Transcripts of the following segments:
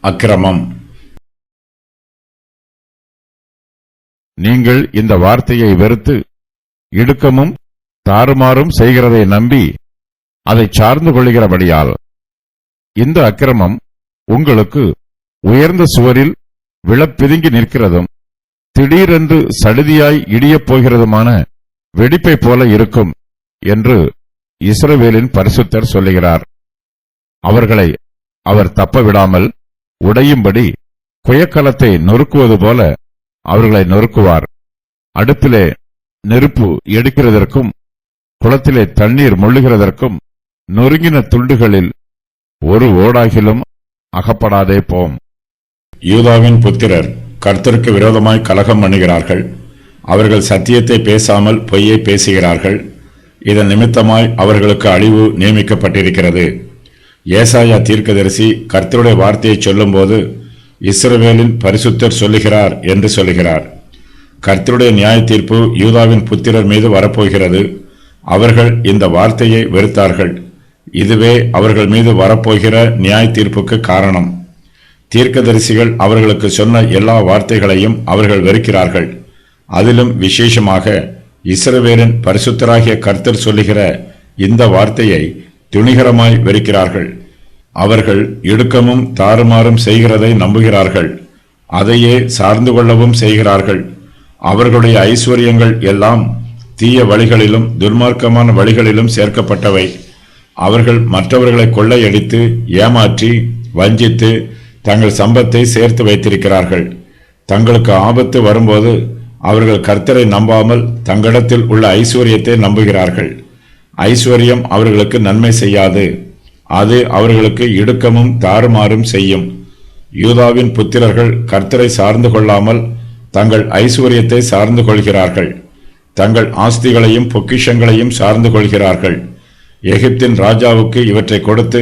அக்கிரமம். நீங்கள் இந்த வார்த்தையை வெறுத்து இடுக்கமும் தாறுமாறும் செய்கிறதை நம்பி அதை சார்ந்து கொள்கிறபடியால் இந்த அக்கிரமம் உங்களுக்கு உயர்ந்த சுவரில் விழப்பிதுங்கி நிற்கிறதும் திடீரென்று சடுதியாய் இடியப் போகிறதுமான வெடிப்பை போல இருக்கும் என்று இஸ்ரவேலின் பரிசுத்தர் சொல்லுகிறார். அவர்களை அவர் தப்ப விடாமல் உடையும்படி குயக்கலத்தை நொறுக்குவது போல அவர்களை நொறுக்குவார். அடுப்பிலே நெருப்பு எடுக்கிறதற்கும் குளத்திலே தண்ணீர் மொள்ளுகிறதற்கும் நொறுங்கின துண்டுகளில் ஒரு ஓடாகிலும் அகப்படாதே போம். யூதாவின் புத்திரர் கர்த்தருக்கு விரோதமாய் கலகம் பண்ணுகிறார்கள். அவர்கள் சத்தியத்தை பேசாமல் பொய்யை பேசுகிறார்கள். இதன் நிமித்தமாய் அவர்களுக்கு அழிவு நியமிக்கப்பட்டிருக்கிறது. ஏசாயா தீர்க்கதரிசி கர்த்தருடைய வார்த்தையை சொல்லும்போது இஸ்ரவேலின் பரிசுத்தர் சொல்லுகிறார் என்று சொல்லுகிறார். கர்த்தருடைய நியாய தீர்ப்பு யூதாவின் புத்திரர் மீது வரப்போகிறது. அவர்கள் இந்த வார்த்தையை வெறுத்தார்கள். இதுவே அவர்கள் மீது வரப்போகிற நியாய தீர்ப்புக்கு காரணம். தீர்க்கதரிசிகள் அவர்களுக்கு சொன்ன எல்லா வார்த்தைகளையும் அவர்கள் வெறுக்கிறார்கள். அதிலும் விசேஷமாக இஸ்ரவேலின் பரிசுத்தராகிய கர்த்தர் சொல்லுகிற இந்த வார்த்தையை துணிகரமாய் வெறுக்கிறார்கள். அவர்கள் இடுக்கமும் தாறுமாறும் செய்கிறதை நம்புகிறார்கள். அதையே சார்ந்து கொள்ளவும் செய்கிறார்கள். அவர்களுடைய ஐஸ்வர்யங்கள் எல்லாம் தீய வழிகளிலும் துர்மார்க்கமான வழிகளிலும் சேர்க்கப்பட்டவை. அவர்கள் மற்றவர்களை கொள்ளையடித்து ஏமாற்றி வஞ்சித்து தங்கள் சம்பத்தை சேர்த்து வைத்திருக்கிறார்கள். தங்களுக்கு ஆபத்து வரும்போது அவர்கள் கர்த்தரை நம்பாமல் தங்களிடத்தில் உள்ள ஐஸ்வர்யத்தை நம்புகிறார்கள். ஐஸ்வர்யம் அவர்களுக்கு நன்மை செய்யாது. அது அவர்களுக்கு இடுக்கமும் தாறுமாறும் செய்யும். யூதாவின் புத்திரர்கள் கர்த்தரை சார்ந்து கொள்ளாமல் தங்கள் ஐஸ்வர்யத்தை சார்ந்து கொள்கிறார்கள். தங்கள் ஆஸ்திகளையும் பொக்கிஷங்களையும் சார்ந்து கொள்கிறார்கள். எகிப்தின் ராஜாவுக்கு இவற்றை கொடுத்து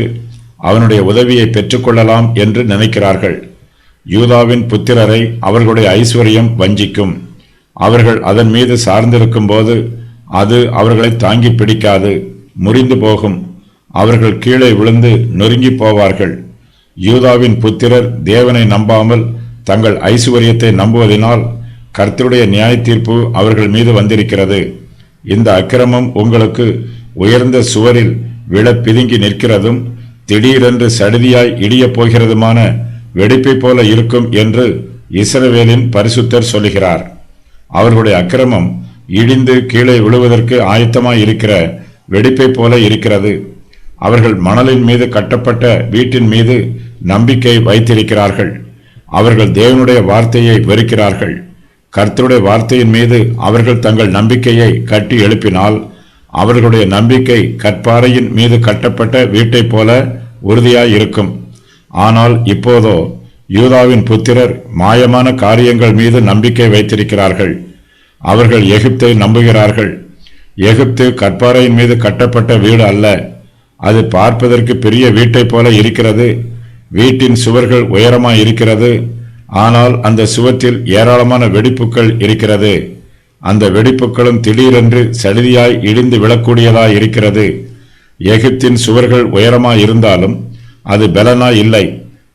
அவனுடைய உதவியை பெற்றுக்கொள்ளலாம் என்று நினைக்கிறார்கள். யூதாவின் புத்திரரை அவர்களுடைய ஐஸ்வர்யம் வஞ்சிக்கும். அவர்கள் அதன் மீது சார்ந்திருக்கும் போது அது அவர்களை தாங்கி பிடிக்காது, முறிந்து போகும். அவர்கள் கீழே விழுந்து நொறுங்கி போவார்கள். யூதாவின் புத்திரர் தேவனை நம்பாமல் தங்கள் ஐஸ்வர்யத்தை நம்புவதனால் கர்த்தருடைய நியாய தீர்ப்பு அவர்கள் மீது வந்திருக்கிறது. இந்த அக்கிரமம் உங்களுக்கு உயர்ந்த சுவரில் விழ பிதுங்கி நிற்கிறதும் திடீரென்று சடுதியாய் இடியப் போகிறதுமான வெடிப்பை போல இருக்கும் என்று இஸ்ரவேலின் பரிசுத்தர் சொல்லுகிறார். அவர்களுடைய அக்கிரமம் இடிந்து கீழே விழுவதற்கு ஆயத்தமாய் இருக்கிற வெடிப்பை போல இருக்கிறது. அவர்கள் மணலின் மீது கட்டப்பட்ட வீட்டின் மீது நம்பிக்கை வைத்திருக்கிறார்கள். அவர்கள் தேவனுடைய வார்த்தையை வெறுக்கிறார்கள். கர்த்தருடைய வார்த்தையின் மீது அவர்கள் தங்கள் நம்பிக்கையை கட்டி எழுப்பினால் அவர்களுடைய நம்பிக்கை கற்பாறையின் மீது கட்டப்பட்ட வீட்டை போல உறுதியாய் இருக்கும். ஆனால் இப்போதோ யூதாவின் புத்திரர் மாயமான காரியங்கள் மீது நம்பிக்கை வைத்திருக்கிறார்கள். அவர்கள் எகிப்தை நம்புகிறார்கள். எகிப்து கற்பாறையின் மீது கட்டப்பட்ட வீடு அல்ல. அது பார்ப்பதற்கு பெரிய வீட்டை போல இருக்கிறது. வீட்டின் சுவர்கள் உயரமாய் இருக்கிறது. ஆனால் அந்த சுவற்றில் ஏராளமான வெடிப்புகள் இருக்கிறது. அந்த வெடிப்புகளும் திடீரென்று சடுதியாய் இடிந்து விழக்கூடியதாய் இருக்கிறது. எகிப்தின் சுவர்கள் உயரமாய் இருந்தாலும் அது பலனாய் இல்லை.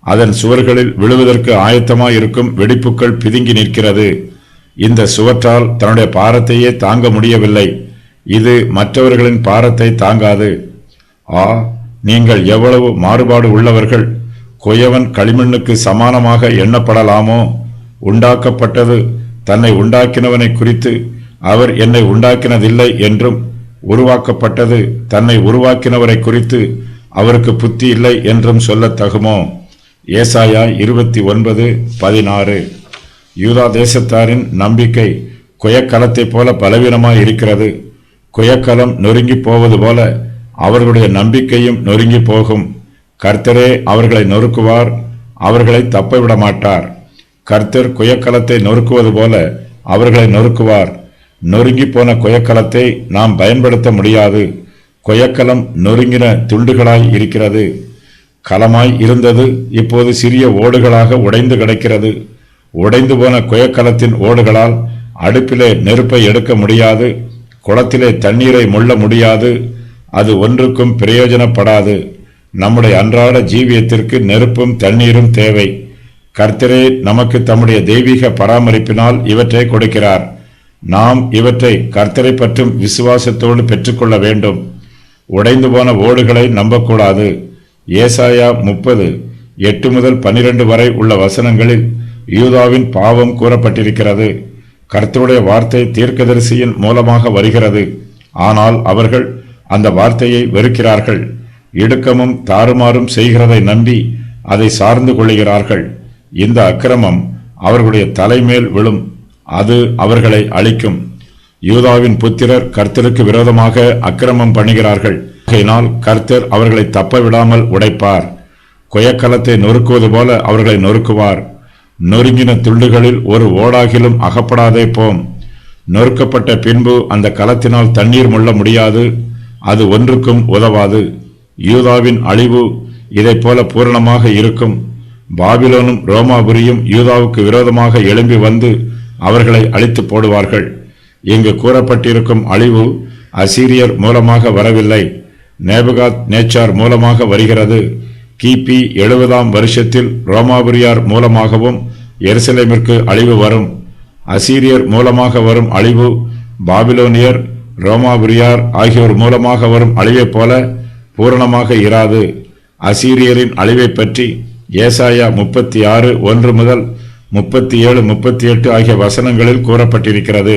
அதன் சுவர்களில் விழுவதற்கு ஆயத்தமாய் இருக்கும் வெடிப்புகள் பிதுங்கி நிற்கிறது. இந்த சுவற்றால் தன்னுடைய பாரத்தையே தாங்க முடியவில்லை. இது மற்றவர்களின் பாரத்தை தாங்காது. நீங்கள் எவ்வளவு மாறுபாடு உள்ளவர்கள்! குயவன் களிமண்ணுக்கு சமானமாக எண்ணப்படலாமோ? உண்டாக்கப்பட்டது தன்னை உண்டாக்கினவனை குறித்து அவர் என்னை உண்டாக்கினதில்லை என்றும், உருவாக்கப்பட்டது தன்னை உருவாக்கினவரை குறித்து அவருக்கு புத்தி இல்லை என்றும் சொல்லத்தகுமோ? ஏசாயா 29:16. யூதா தேசத்தாரின் நம்பிக்கை குயக்கலத்தை போல பலவீனமாய் இருக்கிறது. குயக்கலம் நொறுங்கி போவது போல அவர்களுடைய நம்பிக்கையும் நொறுங்கி போகும். கர்த்தரே அவர்களை நொறுக்குவார், அவர்களை தப்ப விட மாட்டார். கர்த்தர் குயக்கலத்தை நொறுக்குவது போல அவர்களை நொறுக்குவார். நொறுங்கி போன குயக்கலத்தை நாம் பயன்படுத்த முடியாது. குயக்கலம் நொறுங்கின துண்டுகளாய் இருக்கிறது. களமாய் இருந்தது இப்போது சிறிய ஓடுகளாக உடைந்து கிடக்கிறது. உடைந்து போன குயக்கலத்தின் ஓடுகளால் அடுப்பிலே நெருப்பை எடுக்க முடியாது, குளத்திலே தண்ணீரை மொள்ள முடியாது. அது ஒன்றுக்கும் பிரயோஜனப்படாது. நம்முடைய அன்றாட ஜீவியத்திற்கு நெருப்பும் தண்ணீரும் தேவை. கர்த்தரே நமக்கு தம்முடைய தெய்வீக பராமரிப்பினால் இவற்றை கொடுக்கிறார். நாம் இவற்றை கர்த்தரை பற்றும் விசுவாசத்தோடு பெற்றுக்கொள்ள வேண்டும். உடைந்து போன ஓடுகளை நம்பக்கூடாது. ஏசாயா 30:8-12 வரை உள்ள வசனங்களில் யூதாவின் பாவம் கூறப்பட்டிருக்கிறது. கர்த்தருடைய வார்த்தை தீர்க்கதரிசியின் மூலமாக வருகிறது. ஆனால் அவர்கள் அந்த வார்த்தையை வெறுக்கிறார்கள். இடுக்கமும் தாறுமாறும் செய்கிறதை நம்பி அதை சார்ந்து கொள்கிறார்கள். இந்த அக்கிரமம் அவர்களுடைய தலைமேல் விழும். அது அவர்களை அழிக்கும். யூதாவின் புத்திரர் கர்த்தருக்கு விரோதமாக அக்கிரமம் பண்ணுகிறார்கள். ஆகையினால் கர்த்தர் அவர்களை தப்ப விடாமல் உடைப்பார். கொயக்கலத்தை நொறுக்குவது போல அவர்களை நொறுக்குவார். நொறுங்கின துண்டுகளில் ஒரு ஓடாகிலும் அகப்படாதே போம். நொறுக்கப்பட்ட பின்பு அந்த கலத்தினால் தண்ணீர் முள்ள முடியாது. அது ஒன்றுக்கும் உதவாது. யூதாவின் அழிவு இதைப் போல பூரணமாக இருக்கும். பாபிலோனும் ரோமாபுரியும் யூதாவுக்கு விரோதமாக எழும்பி வந்து அவர்களை அழித்து போடுவார்கள். இங்கு கூறப்பட்டிருக்கும் அழிவு அசீரியர் மூலமாக வரவில்லை, நேபுகாத் நேச்சார் மூலமாக வருகிறது. கிபி 70ஆம் வருஷத்தில் ரோமாபுரியார் மூலமாகவும் எருசலேமிற்கு அழிவு வரும். அசீரியர் மூலமாக வரும் அழிவு பாபிலோனியர், ரோமாபுரியார் ஆகியோர் மூலமாக வரும் அழிவைப் போல பூரணமாக இராது. அசீரியரின் அழிவை பற்றி ஏசாயா 36:1-37-38 ஆகிய வசனங்களில் கூறப்பட்டிருக்கிறது.